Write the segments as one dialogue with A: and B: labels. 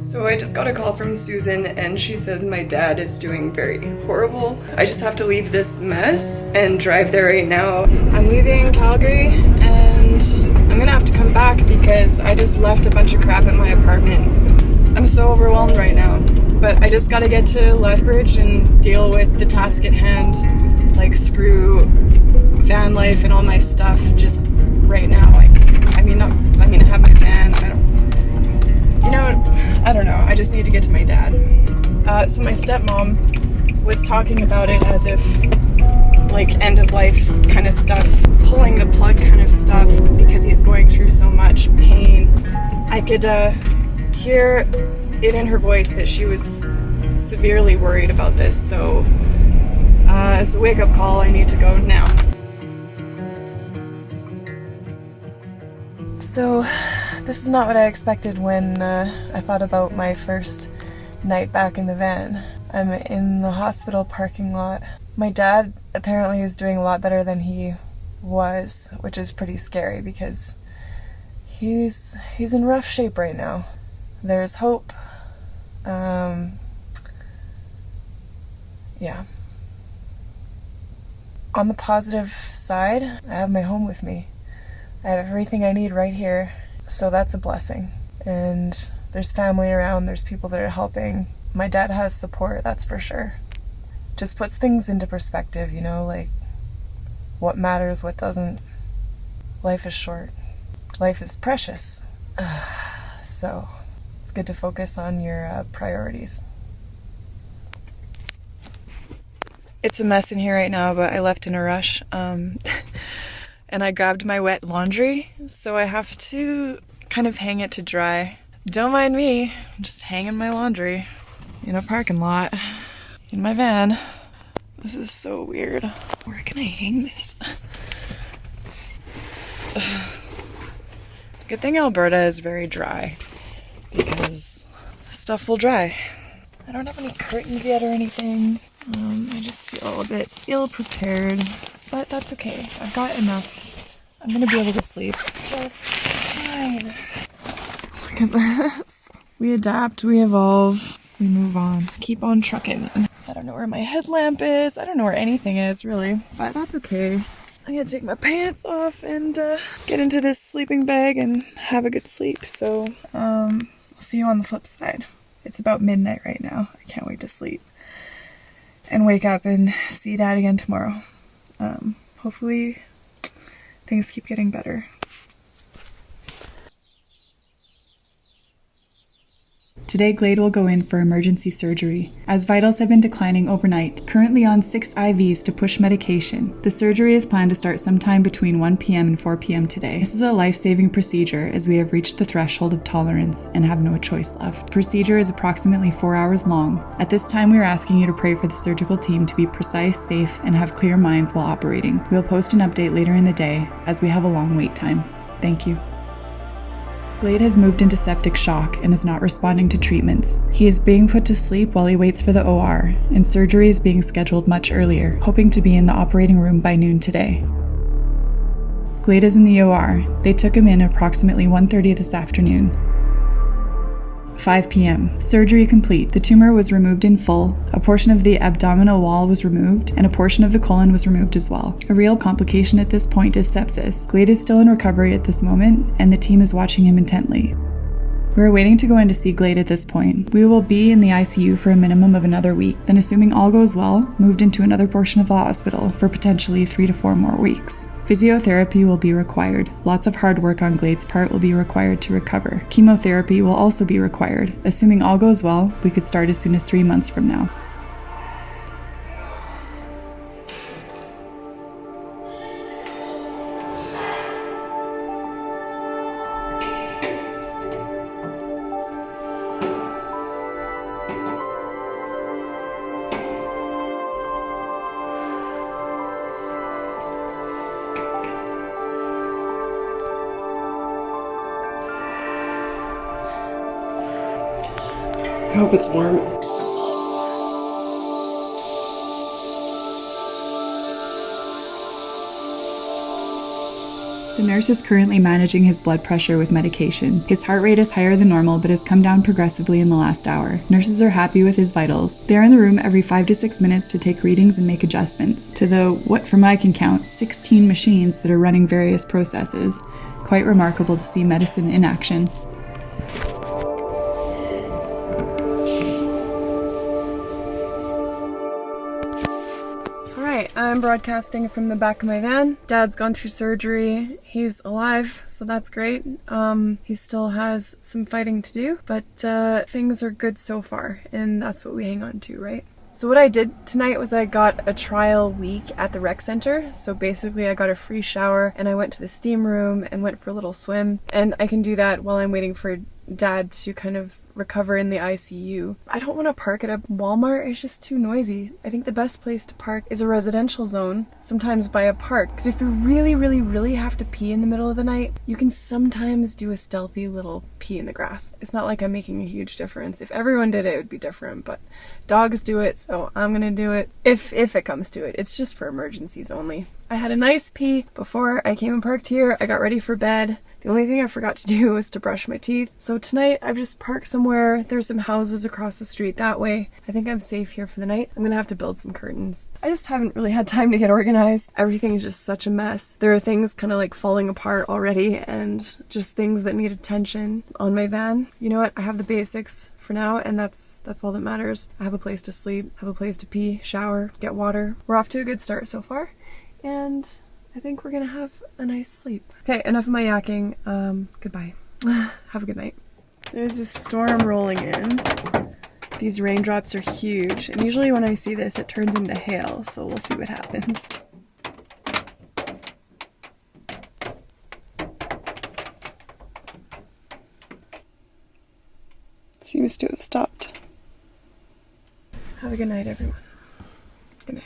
A: So I just got a call from Susan and she says my dad is doing very horrible. I just have to leave this mess and drive there right now. I'm leaving Calgary and I'm gonna have to come back because I just left a bunch of crap in my apartment. I'm so overwhelmed right now, but I just gotta get to Lethbridge and deal with the task at hand. Like, screw van life and all my stuff just right now. I have my van. I don't know. I just need to get to my dad. So my stepmom was talking about it as if like end of life kind of stuff, pulling the plug kind of stuff because he's going through so much pain. I could hear it in her voice that she was severely worried about this. So as a wake-up call, I need to go now. So this is not what I expected when I thought about my first night back in the van. I'm in the hospital parking lot. My dad apparently is doing a lot better than he was, which is pretty scary because he's in rough shape right now. There's hope. Yeah. On the positive side, I have my home with me. I have everything I need right here, so that's a blessing. And there's family around, there's people that are helping. My dad has support, that's for sure. Just puts things into perspective, like what matters, what doesn't. Life is short. Life is precious. So it's good to focus on your priorities. It's a mess in here right now, but I left in a rush. And I grabbed my wet laundry, so I have to kind of hang it to dry. Don't mind me, I'm just hanging my laundry in a parking lot in my van. This is so weird. Where can I hang this? Good thing Alberta is very dry because stuff will dry. I don't have any curtains yet or anything. I just feel a bit ill-prepared, but that's okay. I've got enough. I'm gonna be able to sleep just fine. Look at this. We adapt, we evolve, we move on. Keep on trucking. I don't know where my headlamp is. I don't know where anything is, really, but that's okay. I'm gonna take my pants off and get into this sleeping bag and have a good sleep. So, I'll see you on the flip side. It's about midnight right now. I can't wait to sleep and wake up and see Dad again tomorrow. Hopefully things keep getting better.
B: Today, Glade will go in for emergency surgery, as vitals have been declining overnight, currently on 6 IVs to push medication. The surgery is planned to start sometime between 1 p.m. and 4 p.m. today. This is a life-saving procedure as we have reached the threshold of tolerance and have no choice left. The procedure is approximately 4 hours long. At this time, we are asking you to pray for the surgical team to be precise, safe, and have clear minds while operating. We'll post an update later in the day as we have a long wait time. Thank you. Glade has moved into septic shock and is not responding to treatments. He is being put to sleep while he waits for the OR, and surgery is being scheduled much earlier, hoping to be in the operating room by noon today. Glade is in the OR. They took him in approximately 1:30 this afternoon. 5 p.m. Surgery complete. The tumor was removed in full, a portion of the abdominal wall was removed, and a portion of the colon was removed as well. A real complication at this point is sepsis. Glade is still in recovery at this moment, and the team is watching him intently. We are waiting to go in to see Glade at this point. We will be in the ICU for a minimum of another week, then assuming all goes well, moved into another portion of the hospital for potentially 3 to 4 more weeks. Physiotherapy will be required. Lots of hard work on Glade's part will be required to recover. Chemotherapy will also be required. Assuming all goes well, we could start as soon as 3 months from now.
A: I hope it's warm.
B: The The nurse is currently managing his blood pressure with medication. His heart rate is higher than normal but has come down progressively in the last hour. Nurses are happy with his vitals. They are in the room every 5 to 6 minutes to take readings and make adjustments to the, what from I can count, 16 machines that are running various processes. Quite remarkable to see medicine in action.
A: I'm broadcasting from the back of my van. Dad's gone through surgery. He's alive, so that's great. He still has some fighting to do, but things are good so far, and that's what we hang on to, right? So what I did tonight was I got a trial week at the rec center. So basically I got a free shower and I went to the steam room and went for a little swim, and I can do that while I'm waiting for Dad to kind of recover in the ICU. I don't want to park at a Walmart. It's just too noisy. I think the best place to park is a residential zone, sometimes by a park. Because if you really have to pee in the middle of the night, you can sometimes do a stealthy little pee in the grass. It's not like I'm making a huge difference. If everyone did it, it would be different, but dogs do it, so I'm gonna do it if it comes to it. It's just for emergencies only. I had a nice pee before I came and parked here. I got ready for bed. The only thing I forgot to do was to brush my teeth. So tonight I've just parked somewhere. There's some houses across the street that way. I think I'm safe here for the night. I'm gonna have to build some curtains. I just haven't really had time to get organized. Everything is just such a mess. There are things kind of like falling apart already and just things that need attention on my van. You know what? I have the basics for now, and that's all that matters. I have a place to sleep, have a place to pee, shower, get water. We're off to a good start so far, and I think we're gonna have a nice sleep. Okay, enough of my yakking. Goodbye. Have a good night. There's a storm rolling in. These raindrops are huge, and usually when I see this, it turns into hail, so we'll see what happens. Seems to have stopped. Have a good night, everyone. Good night.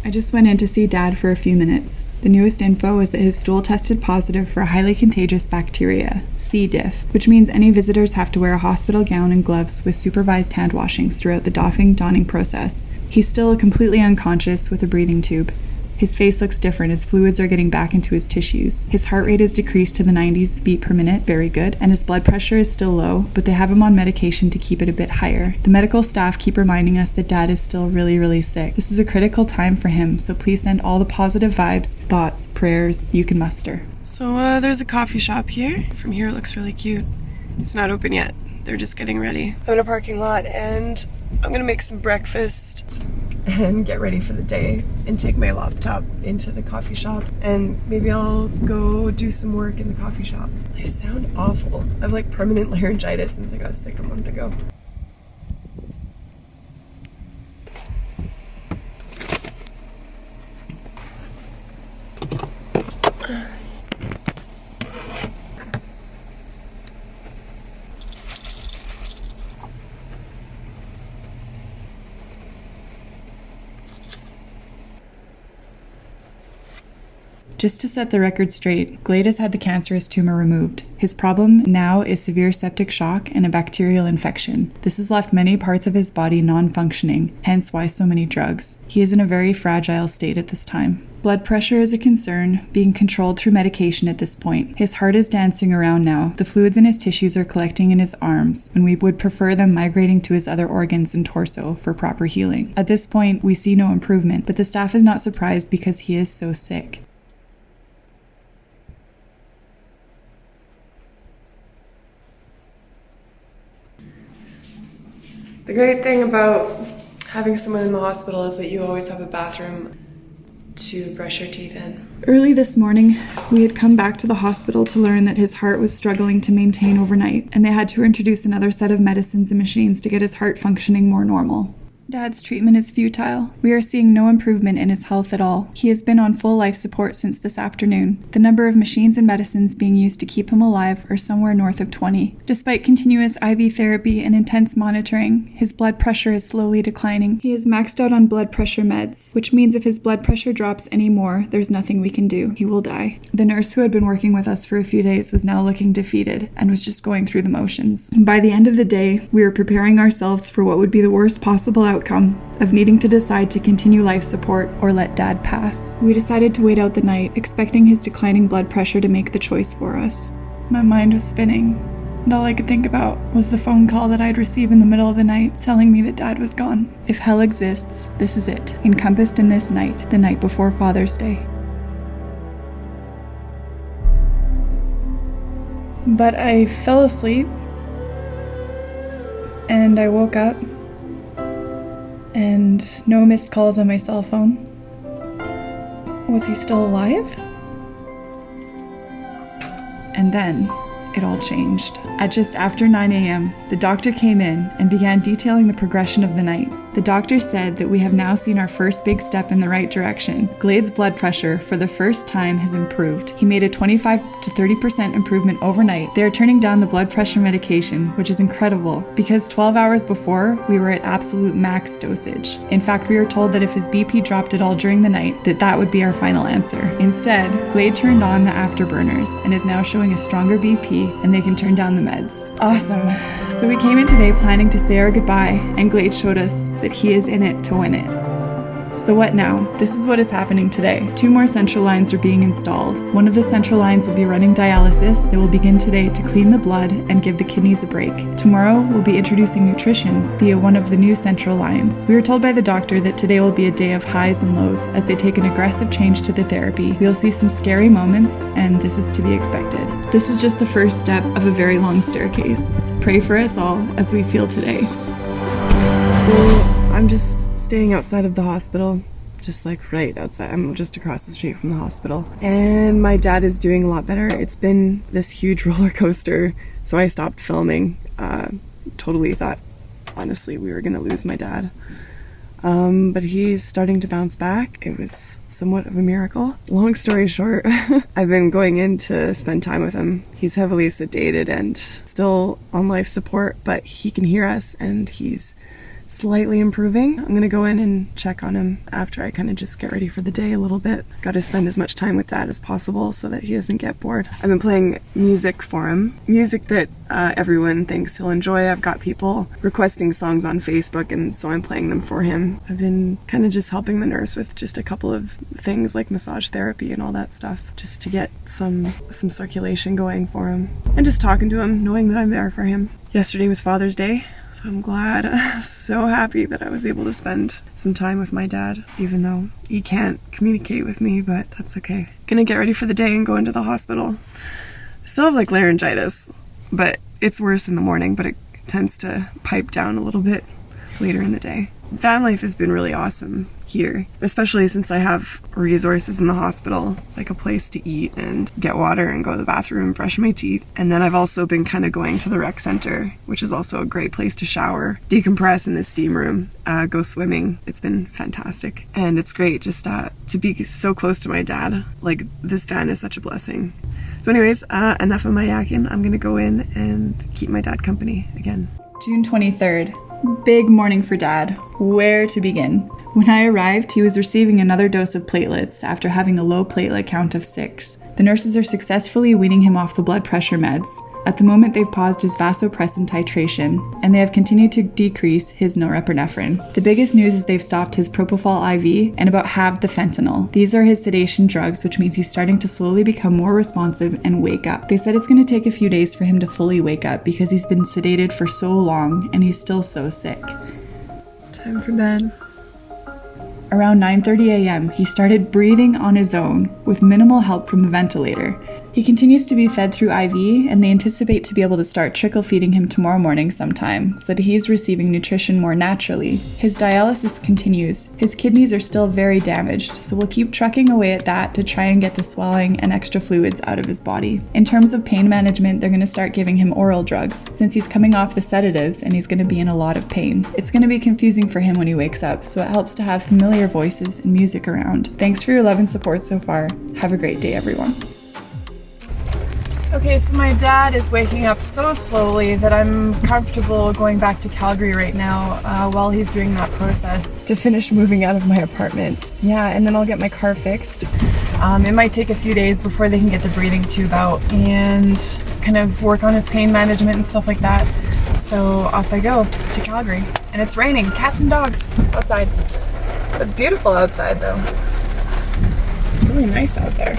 B: I just went in to see Dad for a few minutes. The newest info is that his stool tested positive for a highly contagious bacteria, C. diff, which means any visitors have to wear a hospital gown and gloves with supervised hand washings throughout the donning process. He's still completely unconscious with a breathing tube. His face looks different as fluids are getting back into his tissues. His heart rate is decreased to the 90s beat per minute, very good, and his blood pressure is still low, but they have him on medication to keep it a bit higher. The medical staff keep reminding us that Dad is still really sick. This is a critical time for him, so please send all the positive vibes, thoughts, prayers you can muster.
A: So there's a coffee shop here. From here it looks really cute. It's not open yet. They're just getting ready. I'm in a parking lot and I'm gonna make some breakfast and get ready for the day and take my laptop into the coffee shop, and maybe I'll go do some work in the coffee shop. I sound awful. I have like permanent laryngitis since I got sick a month ago.
B: Just to set the record straight, Glade has had the cancerous tumor removed. His problem now is severe septic shock and a bacterial infection. This has left many parts of his body non-functioning, hence why so many drugs. He is in a very fragile state at this time. Blood pressure is a concern, being controlled through medication at this point. His heart is dancing around now. The fluids in his tissues are collecting in his arms, and we would prefer them migrating to his other organs and torso for proper healing. At this point, we see no improvement, but the staff is not surprised because he is so sick.
A: The great thing about having someone in the hospital is that you always have a bathroom to brush your teeth in.
B: Early this morning, we had come back to the hospital to learn that his heart was struggling to maintain overnight, and they had to introduce another set of medicines and machines to get his heart functioning more normal. Dad's treatment is futile. We are seeing no improvement in his health at all. He has been on full life support since this afternoon. The number of machines and medicines being used to keep him alive are somewhere north of 20. Despite continuous IV therapy and intense monitoring, his blood pressure is slowly declining. He is maxed out on blood pressure meds, which means if his blood pressure drops any more, there's nothing we can do. He will die. The nurse who had been working with us for a few days was now looking defeated and was just going through the motions. By the end of the day, we were preparing ourselves for what would be the worst possible outcome outcome of needing to decide to continue life support or let Dad pass. We decided to wait out the night, expecting his declining blood pressure to make the choice for us. My mind was spinning, and all I could think about was the phone call that I'd receive in the middle of the night telling me that Dad was gone. If hell exists, this is it, encompassed in this night, the night before Father's Day. But I fell asleep, and I woke up, and no missed calls on my cell phone. Was he still alive? And then it all changed. At just after 9 a.m., the doctor came in and began detailing the progression of the night. The doctor said that we have now seen our first big step in the right direction. Glade's blood pressure, for the first time, has improved. He made a 25 to 30% improvement overnight. They are turning down the blood pressure medication, which is incredible, because 12 hours before, we were at absolute max dosage. In fact, we were told that if his BP dropped at all during the night, that would be our final answer. Instead, Glade turned on the afterburners and is now showing a stronger BP, and they can turn down the meds. Awesome. So we came in today planning to say our goodbye, and Glade showed us that he is in it to win it. So what now? This is what is happening today. 2 more central lines are being installed. One of the central lines will be running dialysis that will begin today to clean the blood and give the kidneys a break. Tomorrow, we'll be introducing nutrition via one of the new central lines. We were told by the doctor that today will be a day of highs and lows as they take an aggressive change to the therapy. We'll see some scary moments, and this is to be expected. This is just the first step of a very long staircase. Pray for us all as we feel today. So I'm just staying outside of the hospital, just like right outside. I'm just across the street from the hospital. And my dad is doing a lot better. It's been this huge roller coaster, so I stopped filming. Totally thought, honestly, we were gonna lose my dad. But he's starting to bounce back. It was somewhat of a miracle. Long story short, I've been going in to spend time with him. He's heavily sedated and still on life support, but he can hear us and he's slightly improving. I'm gonna go in and check on him after I kind of just get ready for the day a little bit. Got to spend as much time with Dad as possible so that he doesn't get bored. I've been playing music for him, music that everyone thinks he'll enjoy. I've got people requesting songs on Facebook, and so I'm playing them for him. I've been kind of just helping the nurse with just a couple of things like massage therapy and all that stuff, just to get some circulation going for him, and just talking to him, knowing that I'm there for him. Yesterday was Father's Day, so I'm glad, so happy that I was able to spend some time with my dad, even though he can't communicate with me, but that's okay. Gonna get ready for the day and go into the hospital. I still have like laryngitis, but it's worse in the morning, but it tends to pipe down a little bit later in the day. Van life has been really awesome here, especially since I have resources in the hospital, like a place to eat and get water and go to the bathroom and brush my teeth. And then I've also been kind of going to the rec center, which is also a great place to shower, decompress in the steam room, go swimming. It's been fantastic. And it's great just to be so close to my dad. Like, this van is such a blessing. So anyways, enough of my yakking. I'm gonna go in and keep my dad company again. June 23rd. Big morning for Dad. Where to begin? When I arrived, he was receiving another dose of platelets after having a low platelet count of 6. The nurses are successfully weaning him off the blood pressure meds. At the moment, they've paused his vasopressin titration, and they have continued to decrease his norepinephrine. The biggest news is they've stopped his propofol IV and about halved the fentanyl. These are his sedation drugs, which means he's starting to slowly become more responsive and wake up. They said it's going to take a few days for him to fully wake up because he's been sedated for so long and he's still so sick.
A: Time for bed.
B: Around 9:30 a.m., he started breathing on his own with minimal help from the ventilator. He continues to be fed through IV, and they anticipate to be able to start trickle feeding him tomorrow morning sometime, so that he's receiving nutrition more naturally. His dialysis continues. His kidneys are still very damaged, so we'll keep trucking away at that to try and get the swelling and extra fluids out of his body. In terms of pain management, they're going to start giving him oral drugs, since he's coming off the sedatives and he's going to be in a lot of pain. It's going to be confusing for him when he wakes up, so it helps to have familiar voices and music around. Thanks for your love and support so far. Have a great day, everyone. Okay, so my dad is waking up so slowly that I'm comfortable going back to Calgary right now while he's doing that process to finish moving out of my apartment. Yeah, and then I'll get my car fixed. It might take a few days before they can get the breathing tube out and kind of work on his pain management and stuff like that.
A: So off I go to Calgary. And it's raining, cats and dogs outside. It's beautiful outside though. It's really nice out there.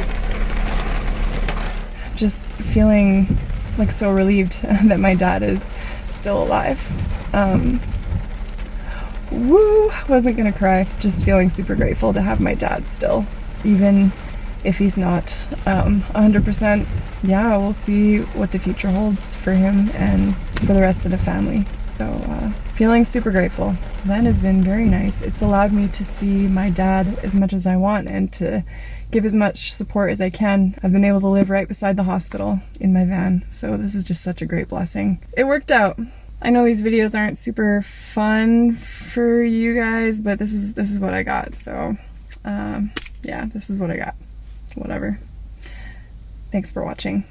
A: Just feeling like so relieved that my dad is still alive. Woo! Wasn't gonna cry. Just feeling super grateful to have my dad still, even if he's not 100%. Yeah, we'll see what the future holds for him and for the rest of the family. So feeling super grateful. That has been very nice. It's allowed me to see my dad as much as I want and to give as much support as I can. I've been able to live right beside the hospital in my van, so this is just such a great blessing. It worked out. I know these videos aren't super fun for you guys, but this is what I got. So yeah, this is what I got. Whatever. Thanks for watching.